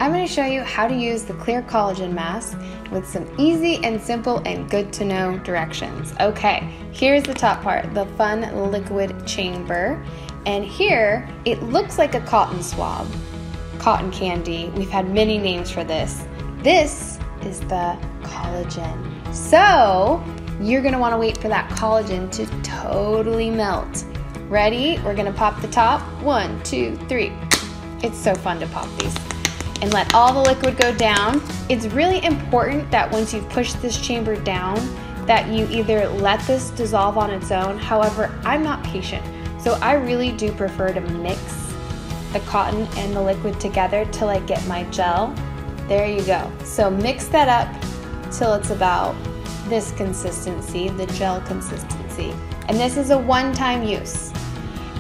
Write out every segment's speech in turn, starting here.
I'm going to show you how to use the clear collagen mask with some easy and simple and good to know directions. Okay, here's the top part, the fun liquid chamber. And here, it looks like a cotton swab, cotton candy. We've had many names for this. This is the collagen. So, you're going to want to wait for that collagen to totally melt. Ready? We're going to pop the top. 1, 2, 3. It's so fun to pop these. And let all the liquid go down. It's really important that once you've pushed this chamber down, that you either let this dissolve on its own. However, I'm not patient, so I really do prefer to mix the cotton and the liquid together till I get my gel. There you go. So mix that up till it's about this consistency, the gel consistency. And this is a one-time use.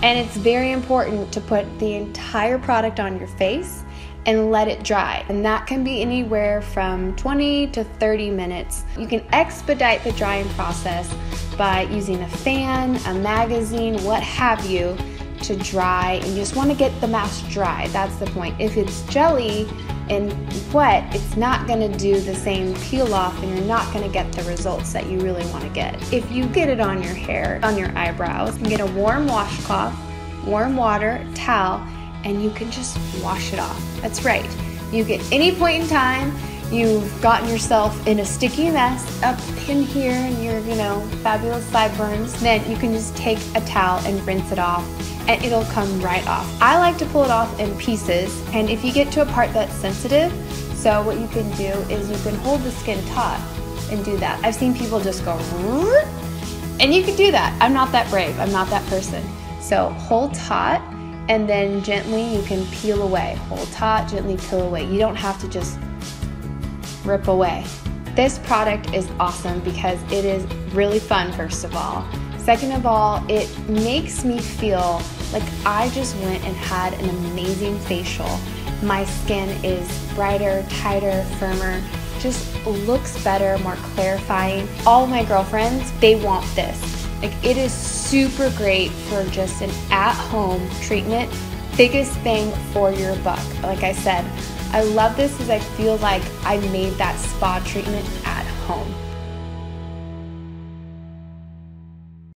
And it's very important to put the entire product on your face and let it dry. And that can be anywhere from 20 to 30 minutes. You can expedite the drying process by using a fan, a magazine, what have you, to dry. And you just want to get the mask dry. That's the point. If it's jelly and wet, it's not going to do the same peel off, and you're not going to get the results that you really want to get. If you get it on your hair, on your eyebrows, you can get a warm washcloth, warm water, towel, and you can just wash it off. That's right. You get any point in time you've gotten yourself in a sticky mess up in here and your, fabulous sideburns, then you can just take a towel and rinse it off and it'll come right off. I like to pull it off in pieces, and if you get to a part that's sensitive, so what you can do is you can hold the skin taut and do that. I've seen people just go, and you can do that. I'm not that brave. I'm not that person. So hold taut, and then gently you can peel away. Hold taut, gently peel away. You don't have to just rip away. This product is awesome because it is really fun, first of all. Second of all, it makes me feel like I just went and had an amazing facial. My skin is brighter, tighter, firmer, just looks better, more clarifying. All my girlfriends, they want this. Like, it is super great for just an at-home treatment. Biggest bang for your buck. Like I said, I love this because I feel like I made that spa treatment at home.